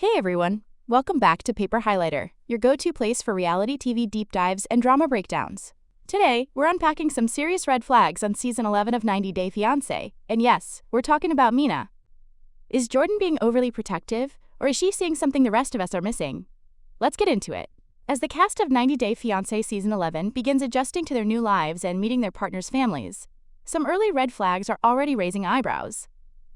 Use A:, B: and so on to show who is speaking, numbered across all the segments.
A: Hey everyone, welcome back to Paper Highlighter, your go-to place for reality TV deep dives and drama breakdowns. Today, we're unpacking some serious red flags on season 11 of 90 Day Fiancé, and yes, we're talking about Mina. Is Jordan being overly protective, or is she seeing something the rest of us are missing? Let's get into it. As the cast of 90 Day Fiancé season 11 begins adjusting to their new lives and meeting their partners' families, some early red flags are already raising eyebrows.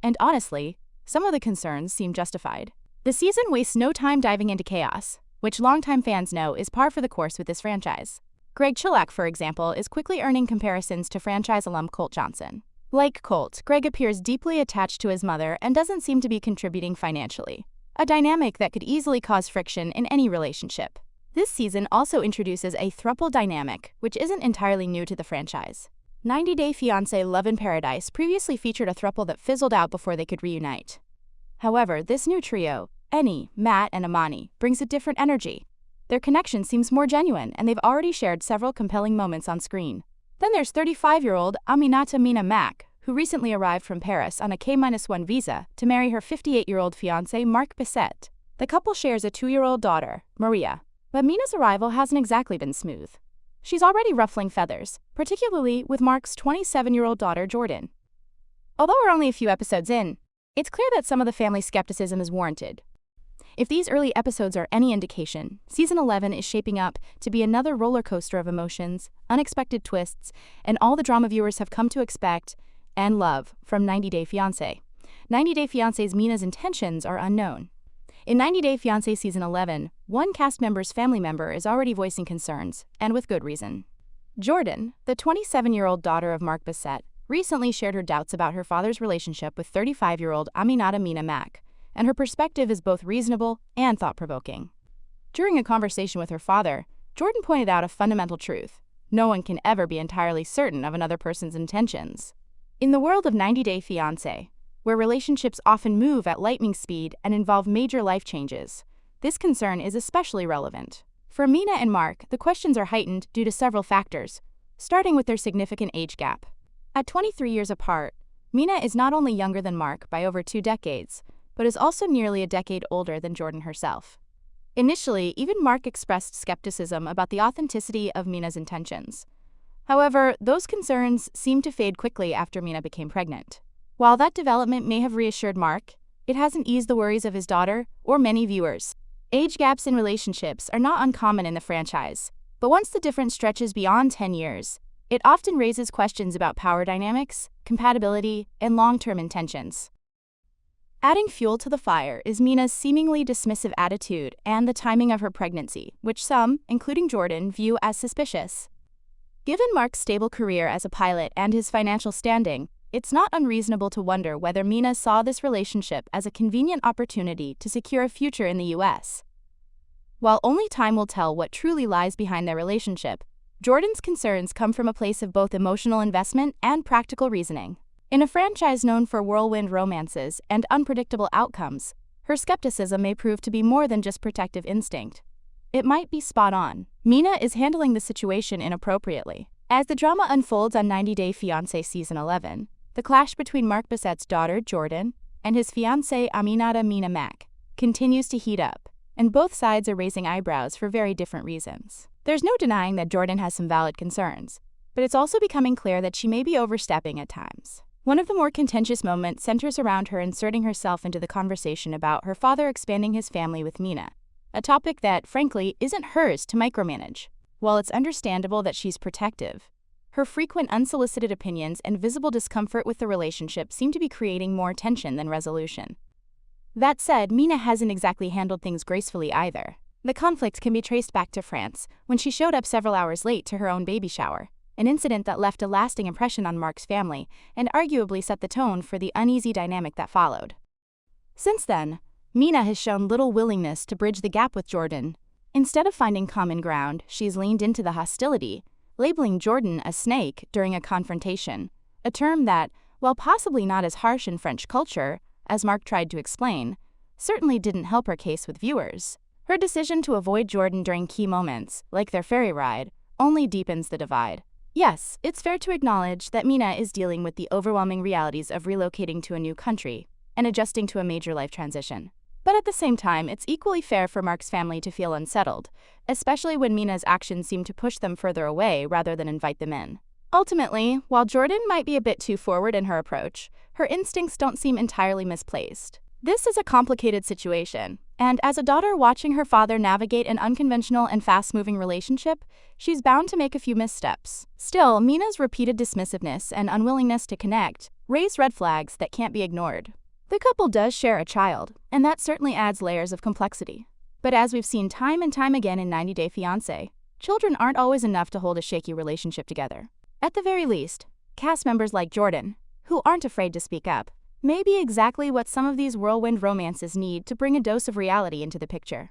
A: And honestly, some of the concerns seem justified. The season wastes no time diving into chaos, which longtime fans know is par for the course with this franchise. Greg Chilak, for example, is quickly earning comparisons to franchise alum Colt Johnson. Like Colt, Greg appears deeply attached to his mother and doesn't seem to be contributing financially, a dynamic that could easily cause friction in any relationship. This season also introduces a throuple dynamic, which isn't entirely new to the franchise. 90 Day Fiancé Love in Paradise previously featured a throuple that fizzled out before they could reunite. However, this new trio, Eni, Matt, and Amani, brings a different energy. Their connection seems more genuine, and they've already shared several compelling moments on screen. Then there's 35-year-old Mina Mack, who recently arrived from Paris on a K-1 visa to marry her 58-year-old fiancé Marc Bisset. The couple shares a 2-year-old daughter, Maria. But Mina's arrival hasn't exactly been smooth. She's already ruffling feathers, particularly with Marc's 27-year-old daughter, Jordan. Although we're only a few episodes in, it's clear that some of the family skepticism is warranted. If these early episodes are any indication, season 11 is shaping up to be another roller coaster of emotions, unexpected twists, and all the drama viewers have come to expect and love from 90 Day Fiancé. 90 Day Fiancé's Mina's intentions are unknown. In 90 Day Fiancé season 11, one cast member's family member is already voicing concerns, and with good reason. Jordan, the 27-year-old daughter of Marc Bisset, recently shared her doubts about her father's relationship with 35-year-old Mina Mack, and her perspective is both reasonable and thought-provoking. During a conversation with her father, Jordan pointed out a fundamental truth: no one can ever be entirely certain of another person's intentions. In the world of 90 Day Fiancé, where relationships often move at lightning speed and involve major life changes, this concern is especially relevant. For Mina and Marc, the questions are heightened due to several factors, starting with their significant age gap. At 23 years apart, Mina is not only younger than Marc by over 2 decades, but is also nearly a decade older than Jordan herself. Initially, even Marc expressed skepticism about the authenticity of Mina's intentions. However, those concerns seemed to fade quickly after Mina became pregnant. While that development may have reassured Marc, it hasn't eased the worries of his daughter or many viewers. Age gaps in relationships are not uncommon in the franchise, but once the difference stretches beyond 10 years, it often raises questions about power dynamics, compatibility, and long-term intentions. Adding fuel to the fire is Mina's seemingly dismissive attitude and the timing of her pregnancy, which some, including Jordan, view as suspicious. Given Marc's stable career as a pilot and his financial standing, it's not unreasonable to wonder whether Mina saw this relationship as a convenient opportunity to secure a future in the US. While only time will tell what truly lies behind their relationship, Jordan's concerns come from a place of both emotional investment and practical reasoning. In a franchise known for whirlwind romances and unpredictable outcomes, her skepticism may prove to be more than just protective instinct. It might be spot on. Mina is handling the situation inappropriately. As the drama unfolds on 90 Day Fiancé season 11, the clash between Marc Bisset's daughter, Jordan, and his fiancée Mina Mack continues to heat up, and both sides are raising eyebrows for very different reasons. There's no denying that Jordan has some valid concerns, but it's also becoming clear that she may be overstepping at times. One of the more contentious moments centers around her inserting herself into the conversation about her father expanding his family with Mina, a topic that, frankly, isn't hers to micromanage. While it's understandable that she's protective, her frequent unsolicited opinions and visible discomfort with the relationship seem to be creating more tension than resolution. That said, Mina hasn't exactly handled things gracefully either. The conflict can be traced back to France, when she showed up several hours late to her own baby shower, an incident that left a lasting impression on Marc's family and arguably set the tone for the uneasy dynamic that followed. Since then, Mina has shown little willingness to bridge the gap with Jordan. Instead of finding common ground, she's leaned into the hostility, labeling Jordan a snake during a confrontation, a term that, while possibly not as harsh in French culture, as Marc tried to explain, certainly didn't help her case with viewers. Her decision to avoid Jordan during key moments, like their ferry ride, only deepens the divide. Yes, it's fair to acknowledge that Mina is dealing with the overwhelming realities of relocating to a new country and adjusting to a major life transition. But at the same time, it's equally fair for Mark's family to feel unsettled, especially when Mina's actions seem to push them further away rather than invite them in. Ultimately, while Jordan might be a bit too forward in her approach, her instincts don't seem entirely misplaced. This is a complicated situation, and as a daughter watching her father navigate an unconventional and fast-moving relationship, she's bound to make a few missteps. Still, Mina's repeated dismissiveness and unwillingness to connect raise red flags that can't be ignored. The couple does share a child, and that certainly adds layers of complexity. But as we've seen time and time again in 90 Day Fiancé, children aren't always enough to hold a shaky relationship together. At the very least, cast members like Jordan, who aren't afraid to speak up, may be exactly what some of these whirlwind romances need to bring a dose of reality into the picture.